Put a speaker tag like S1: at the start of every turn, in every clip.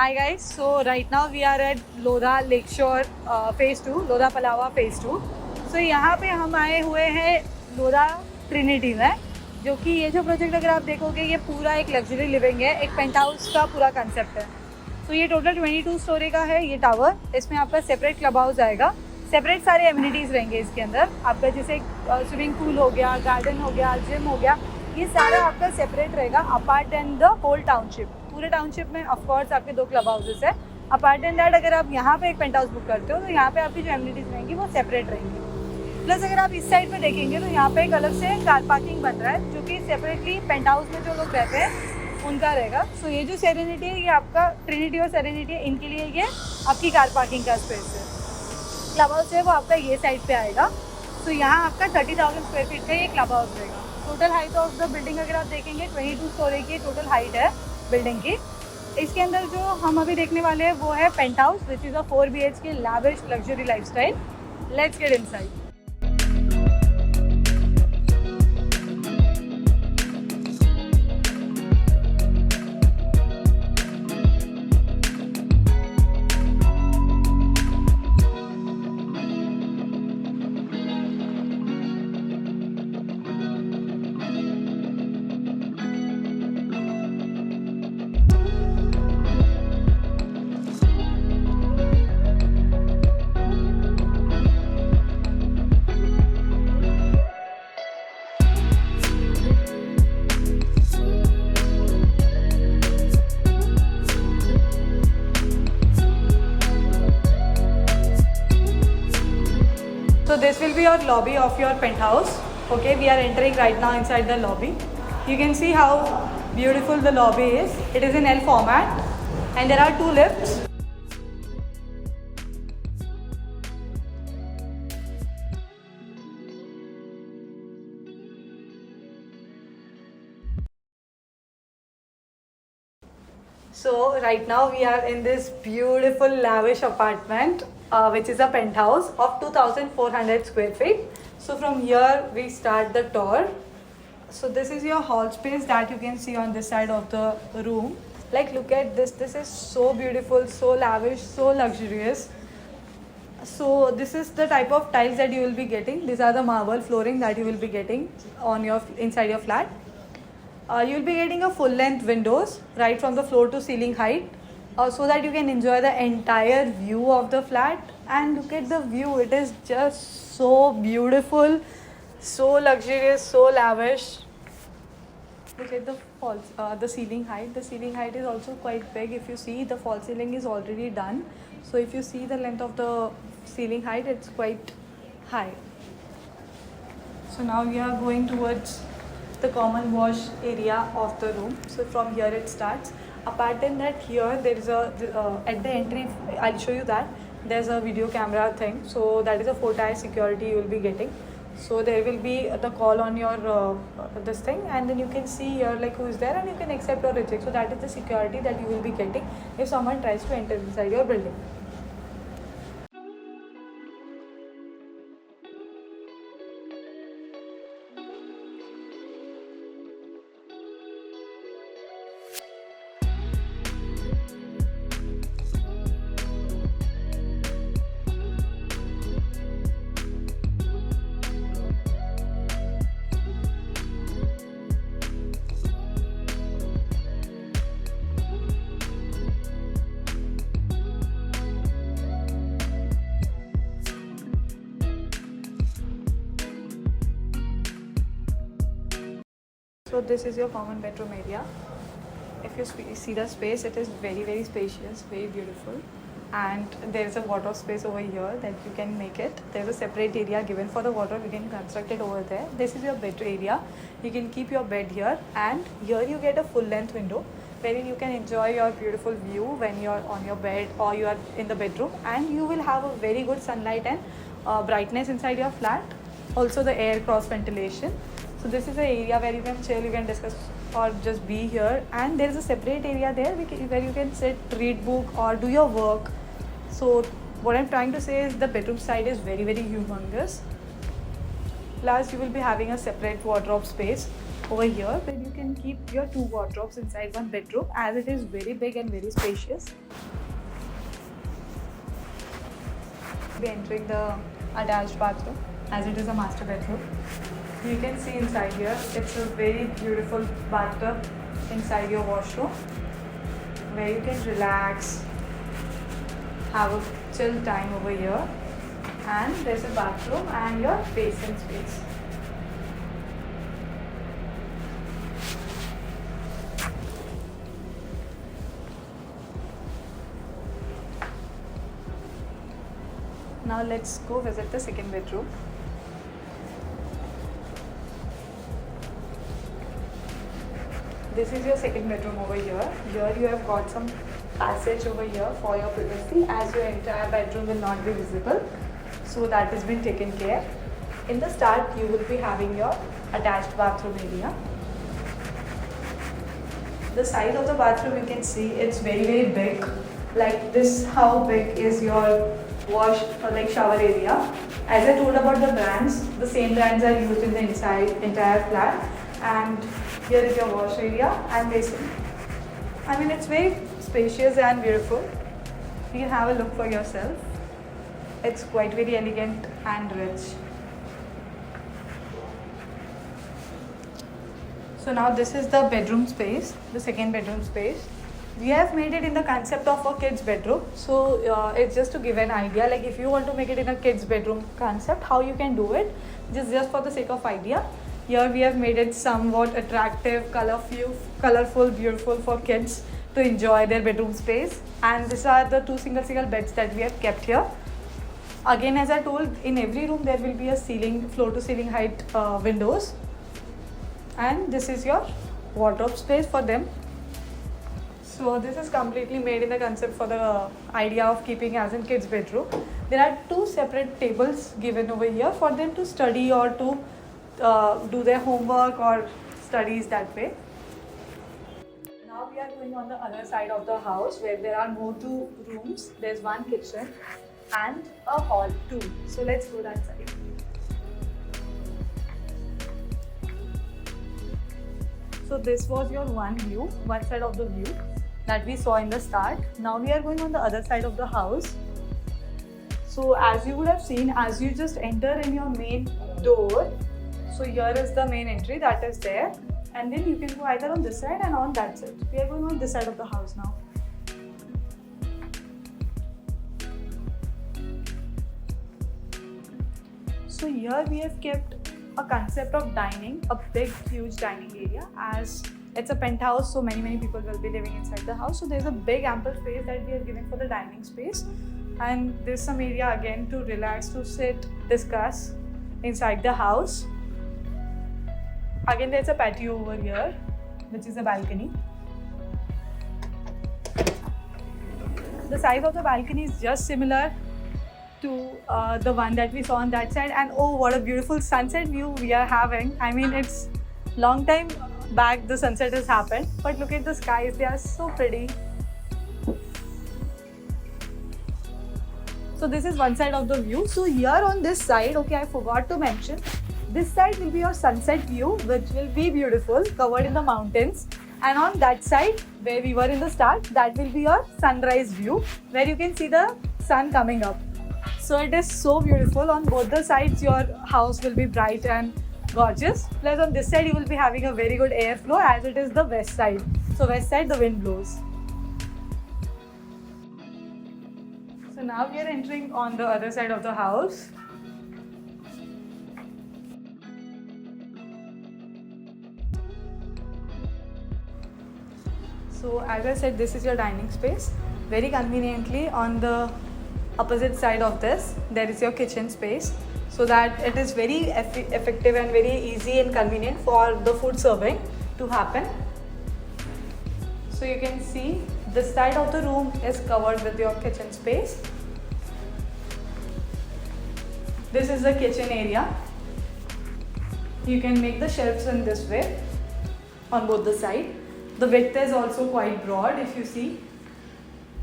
S1: Hi guys, so right now we are at Lodha Lakeshore phase 2, Lodha Palawa phase 2. So यहाँ पे हम आए हुए हैं लोधा ट्रिनिटी में, जो कि ये जो प्रोजेक्ट अगर आप देखोगे ये पूरा एक लग्जरी लिविंग है, एक पेंट हाउस का पूरा कंसेप्ट है. तो ये टोटल 22 स्टोरी का है ये टावर. इसमें आपका सेपरेट क्लब हाउस आएगा, सेपरेट सारे एमिनिटीज़ रहेंगे इसके अंदर. आपका जैसे स्विमिंग पूल हो गया, गार्डन हो गया, जिम हो गया, ये सारा आपका सेपरेट रहेगा apart then the whole township. पूरे टाउनशिप में ऑफकोर्स आपके 2 क्लब हाउसेस है. अपार्ट देन दैट अगर आप यहाँ पे एक पेंट हाउस बुक करते हो तो यहाँ पे आपकी जो एमिनिटीज़ रहेंगी वो सेपरेट रहेंगी. प्लस अगर आप इस साइड पे देखेंगे तो यहाँ पे एक अलग से कार पार्किंग बन रहा है, जो कि सेपरेटली पेंट हाउस में जो लोग रहते हैं उनका रहेगा. सो ये जो सेरेनिटी है ये आपका ट्रिनिटी और सेरेनिटी है, इनके लिए ये आपकी कार पार्किंग का स्पेस है. क्लब हाउस है वो आपका ये साइड पे आएगा. तो यहाँ आपका 30,000 स्क्वायर फीट का ये क्लब हाउस रहेगा. Total height of the building अगर आप देखेंगे 22 स्टोरी की टोटल हाइट है बिल्डिंग की. इसके अंदर जो हम अभी देखने वाले हैं वो है penthouse, which is a 4 BHK lavish luxury lifestyle. Let's get inside. So this will be your lobby of your penthouse. Okay, we are entering right now inside the lobby. You can see how beautiful the lobby is. It is in L format and there are 2 lifts. So right now we are in this beautiful lavish apartment, which is a penthouse of 2,400 square feet. So from here we start the tour. So this is your hall space that you can see on this side of the room. Like look at this. This is so beautiful, so lavish, so luxurious. So this is the type of tiles that you will be getting. These are the marble flooring that you will be getting on your inside your flat. You will be getting a full length windows right from the floor to ceiling height, so that you can enjoy the entire view of the flat. And look at the view, it is just so beautiful, so luxurious, so lavish. Look at the ceiling height. The ceiling height is also quite big. If you see, the false ceiling is already done. So if you see the length of the ceiling height, it's quite high. So now we are going towards the common wash area of the room. So from here it starts. Apart than that, here there is a at the entry, I'll show you that there's a video camera thing. So that is a 4-tier security you will be getting. So there will be the call on your this thing, and then you can see here like who is there, and you can accept or reject. So that is the security that you will be getting if someone tries to enter inside your building. So this is your common bedroom area. If you see the space, it is very spacious, very beautiful. And there is a wardrobe space over here that you can make it. There is a separate area given for the wardrobe. You can construct it over there. This is your bed area. You can keep your bed here, and here you get a full length window wherein you can enjoy your beautiful view when you are on your bed or you are in the bedroom, and you will have a very good sunlight and brightness inside your flat. Also the air cross ventilation. So this is the area where you can chill, you can discuss or just be here. And there is a separate area there where you can sit, read book or do your work. So what I'm trying to say is the bedroom side is very humongous. Plus you will be having a separate wardrobe space over here where you can keep your 2 wardrobes inside one bedroom, as it is very big and very spacious. We're entering the attached bathroom, as it is a master bedroom. You can see inside here, it's a very beautiful bathtub inside your washroom where you can relax, have a chill time over here, and there's a bathroom and your basin space. Now let's go visit the second bedroom. This is your second bedroom over here. Here you have got some passage over here for your privacy, as your entire bedroom will not be visible. So that has been taken care. In the start, you will be having your attached bathroom area. The size of the bathroom, you can see it's very big. Like this, how big is your wash or like shower area. As I told about the brands, the same brands are used in the entire flat. And here is your wash area and basin. I mean, it's very spacious and beautiful. You can have a look for yourself. It's quite very elegant and rich. So now this is the bedroom space, the second bedroom space. We have made it in the concept of a kid's bedroom. So it's just to give an idea, like if you want to make it in a kid's bedroom concept, how you can do it, just for the sake of idea. Here we have made it somewhat attractive, colorful, beautiful for kids to enjoy their bedroom space. And these are the 2 single beds that we have kept here. Again, as I told, in every room there will be a floor to ceiling height windows. And this is your wardrobe space for them. So this is completely made in the concept for the idea of keeping as in kids' bedroom. There are 2 separate tables given over here for them to study or to do their homework or studies that way. Now we are going on the other side of the house where there are more 2 rooms. There's 1 kitchen and a hall too. So let's go that side. So this was your one side of the view that we saw in the start. Now we are going on the other side of the house. So as you would have seen, as you just enter in your main door, so here is the main entry that is there, and then you can go either on this side and on that side. We are going on this side of the house now. So here we have kept a concept of dining, a big huge dining area, as it's a penthouse, so many people will be living inside the house. So there's a big ample space that we have given for the dining space, and there's some area again to relax, to sit, discuss inside the house. Again, there's a patio over here, which is a balcony. The size of the balcony is just similar to the one that we saw on that side, and oh, what a beautiful sunset view we are having. I mean, it's long time back the sunset has happened, but look at the skies, they are so pretty. So this is one side of the view. So here on this side, okay, I forgot to mention, this side will be your sunset view, which will be beautiful, covered in the mountains. And on that side, where we were in the start, that will be your sunrise view, where you can see the sun coming up. So it is so beautiful. On both the sides, your house will be bright and gorgeous. Plus on this side, you will be having a very good airflow, as it is the west side. So west side, the wind blows. So now we are entering on the other side of the house. So as I said, this is your dining space. Very conveniently on the opposite side of this, there is your kitchen space, so that it is very effective and very easy and convenient for the food serving to happen. So you can see this side of the room is covered with your kitchen space. This is the kitchen area. You can make the shelves in this way on both the sides. The width is also quite broad, if you see.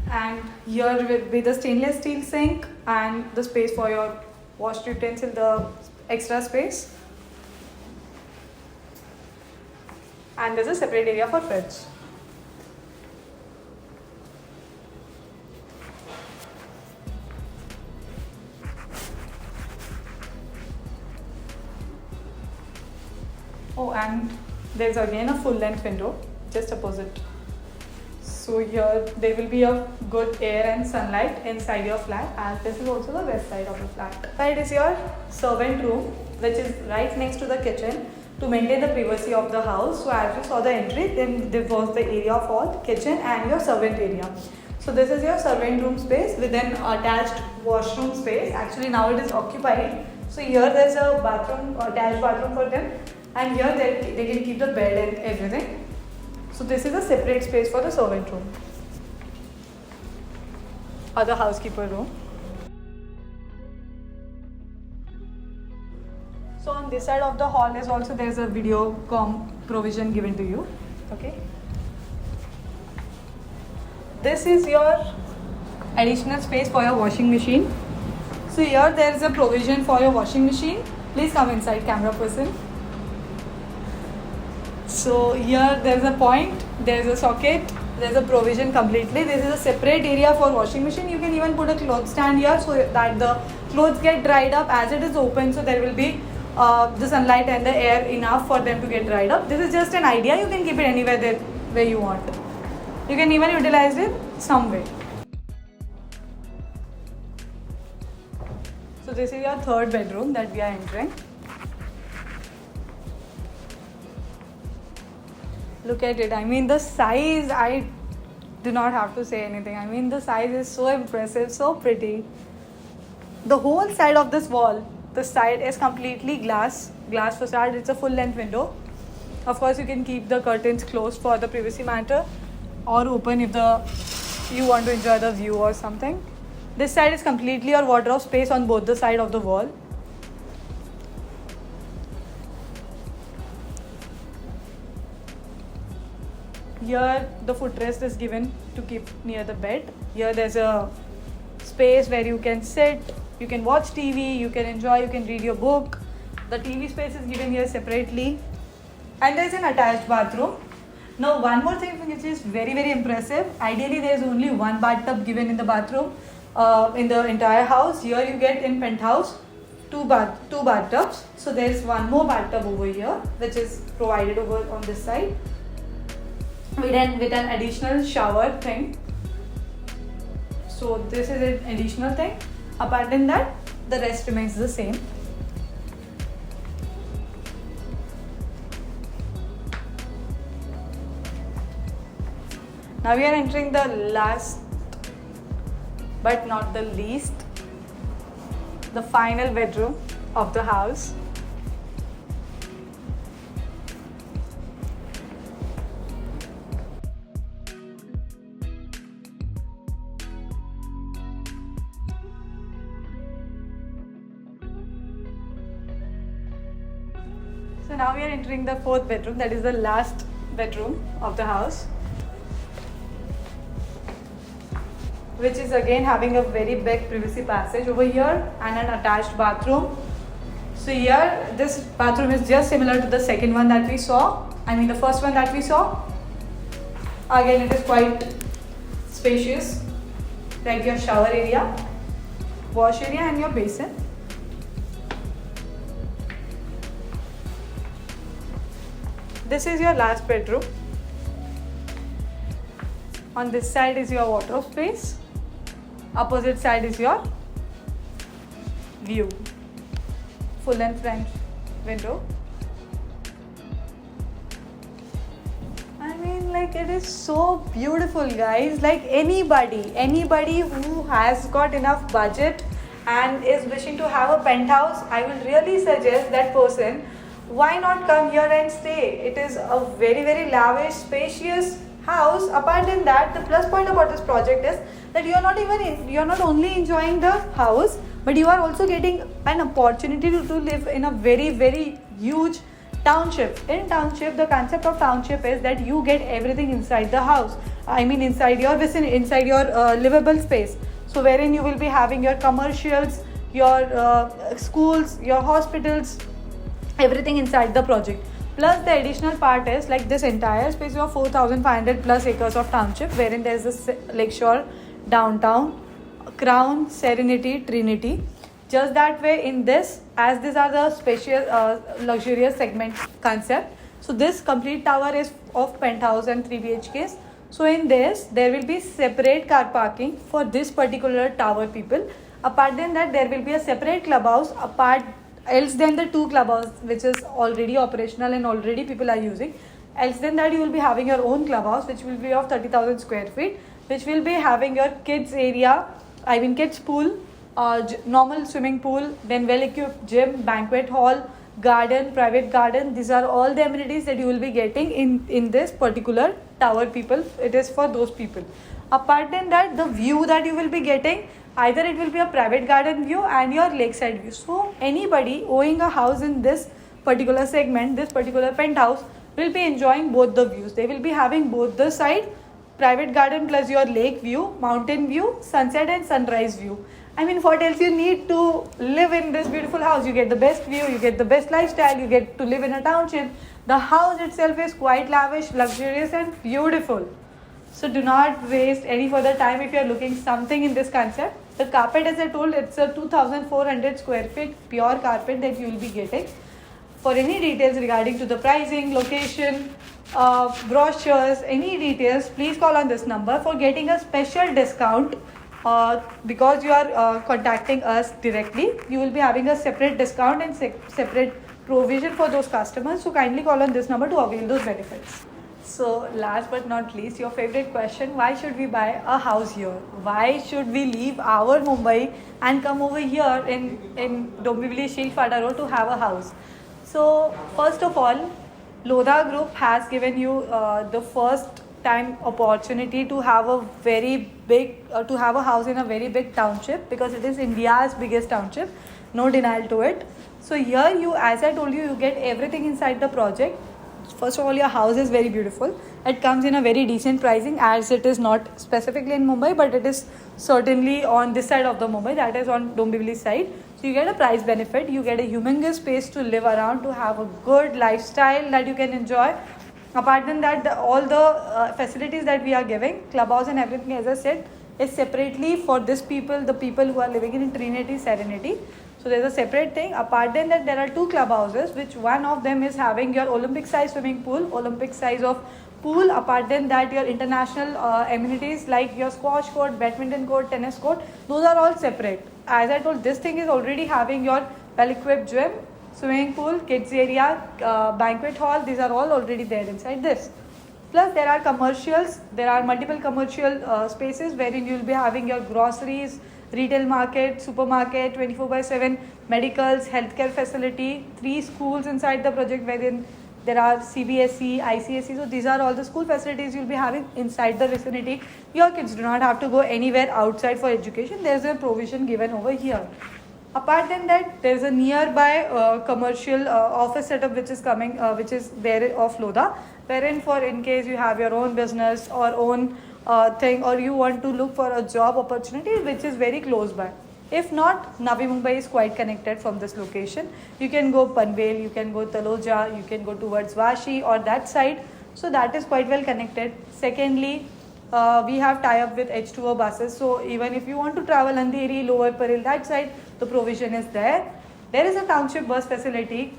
S1: And here will be the stainless steel sink and the space for your wash utensil, the extra space. and there's a separate area for fridge. Oh, and there's again a full length window just opposite. So here there will be a good air and sunlight inside your flat, and this is also the west side of the flat. Side is your servant room, which is right next to the kitchen to maintain the privacy of the house. So as you saw the entry, then there was the area for kitchen and your servant area. So this is your servant room space with an attached washroom space. Actually now it is occupied. So here there's a bathroom, attached bathroom for them, and here they can keep the bed and everything. So this is a separate space for the servant room or the housekeeper room. So on this side of the hall is also there's a video com provision given to you. Okay. This is your additional space for your washing machine. So here there is a provision for your washing machine. Please come inside, camera person. So here there's a point, there's a socket, there's a provision completely. This is a separate area for washing machine. You can even put a cloth stand here so that the clothes get dried up as it is open. So there will be the sunlight and the air enough for them to get dried up. This is just an idea. You can keep it anywhere there where you want. You can even utilize it some way. So this is your third bedroom that we are entering. Look at it. I mean the size, I do not have to say anything. I mean the size is so impressive, so pretty. The whole side of this wall, the side is completely glass facade. It's a full length window. Of course you can keep the curtains closed for the privacy matter or open if you want to enjoy the view or something. This side is completely your wardrobe space on both the side of the wall. Here the footrest is given to keep near the bed. Here there's a space where you can sit, you can watch TV, you can enjoy, you can read your book. The TV space is given here separately. And there's an attached bathroom. Now one more thing which is very very impressive. Ideally there is only one bathtub given in the bathroom in the entire house. Here you get in penthouse two bathtubs. So there's one more bathtub over here which is provided over on this side. With an additional shower thing. So this is an additional thing. Apart from that, the rest remains the same. Now we are entering the last but not the least, the final bedroom of the house. So now we are entering the fourth bedroom, that is the last bedroom of the house, which is again having a very big privacy passage over here and an attached bathroom. So here this bathroom is just similar to the second one that we saw, the first one that we saw. Again it is quite spacious, like your shower area, wash area and your basin. This is your last bedroom. On this side is your wardrobe space. Opposite side is your view. Full length French window. It is so beautiful, guys. Like anybody who has got enough budget and is wishing to have a penthouse, I will really suggest that person, why not come here and stay? It is a very very lavish, spacious house. Apart from that, the plus point about this project is that you are not only enjoying the house, but you are also getting an opportunity to live in a very very huge township. In township, the concept of township is that you get everything inside the house. Inside your vicinity, inside your livable space. So wherein you will be having your commercials, your schools, your hospitals, everything inside the project. Plus the additional part is like this entire space of 4,500 plus acres of township, wherein there is this Lakeshore, Downtown, Crown, Serenity, Trinity. Just that way in this, as these are the spacious luxurious segment concept. So this complete tower is of penthouse and 3 BHKs. So in this, there will be separate car parking for this particular tower people. Apart than that, there will be a separate clubhouse apart else than the two clubhouse which is already operational and already people are using. Else than that, you will be having your own clubhouse which will be of 30,000 square feet, which will be having your kids area, I mean kids pool, normal swimming pool, then well equipped gym, banquet hall, garden, private garden. These are all the amenities that you will be getting in this particular tower people. It is for those people. Apart than that, the view that you will be getting, either it will be a private garden view and your lakeside view. So anybody owning a house in this particular segment, this particular penthouse, will be enjoying both the views. They will be having both the side, private garden plus your lake view, mountain view, sunset and sunrise view. I mean, what else you need to live in this beautiful house? You get the best view, you get the best lifestyle, you get to live in a township. The house itself is quite lavish, luxurious and beautiful. So do not waste any further time if you are looking something in this concept. The carpet, as I told, it's a 2,400 square feet pure carpet that you will be getting. For any details regarding to the pricing, location, brochures, any details, please call on this number for getting a special discount. Because you are contacting us directly, you will be having a separate discount and separate provision for those customers. So kindly call on this number to avail those benefits. So last but not least, your favorite question: why should we buy a house here? Why should we leave our Mumbai and come over here in Dombivli Shilfada Road to have a house? So first of all, Lodha Group has given you the first time opportunity to have a very big to have a house in a very big township, because it is India's biggest township, no denial to it. So here you, as I told you, you get everything inside the project. First of all, your house is very beautiful. It comes in a very decent pricing, as it is not specifically in Mumbai, but it is certainly on this side of the Mumbai, that is on Dombivli side. So you get a price benefit, you get a humongous space to live around, to have a good lifestyle that you can enjoy. Apart than that, all the facilities that we are giving, clubhouse and everything, as I said, is separately for this people, the people who are living in Trinity, Serenity. So there's a separate thing. Apart than that, there are two clubhouses, which one of them is having your Olympic size swimming pool, Olympic size of pool. Apart than that, your international amenities like your squash court, badminton court, tennis court, those are all separate. As I told, this thing is already having your well-equipped gym, swimming pool, kids area, banquet hall. These are all already there inside this. Plus there are commercials, there are multiple commercial spaces wherein you will be having your groceries, retail market, supermarket, 24/7, medicals, healthcare facility, 3 schools inside the project wherein there are CBSE, ICSE. So these are all the school facilities you'll be having inside the vicinity. Your kids do not have to go anywhere outside for education. There's a provision given over here. Apart than that, there is a nearby commercial office setup which is coming, which is there of Lodha, wherein for in case you have your own business or own thing, or you want to look for a job opportunity which is very close by. If not, Navi Mumbai is quite connected from this location. You can go Panvel, you can go Taloja, you can go towards Vashi or that side. So that is quite well connected. Secondly, we have tie-up with H2O buses. So even if you want to travel Andheri, Lower Parel, that side, the provision is there. There is a township bus facility.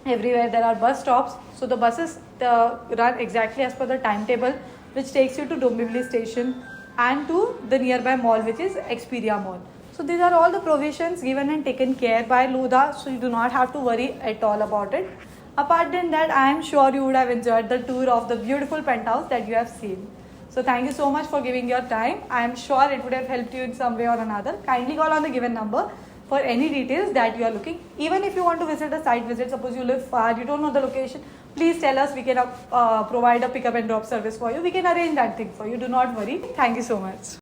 S1: Everywhere there are bus stops. So the buses run exactly as per the timetable, which takes you to Dombivli station and to the nearby mall, which is Experia Mall. So these are all the provisions given and taken care by Lodha. So you do not have to worry at all about it. Apart than that, I am sure you would have enjoyed the tour of the beautiful penthouse that you have seen. So thank you so much for giving your time. I am sure it would have helped you in some way or another. Kindly call on the given number for any details that you are looking. Even if you want to visit a site visit, suppose you live far, you don't know the location, please tell us. We can provide a pick up and drop service for you. We can arrange that thing for you. Do not worry. Thank you so much.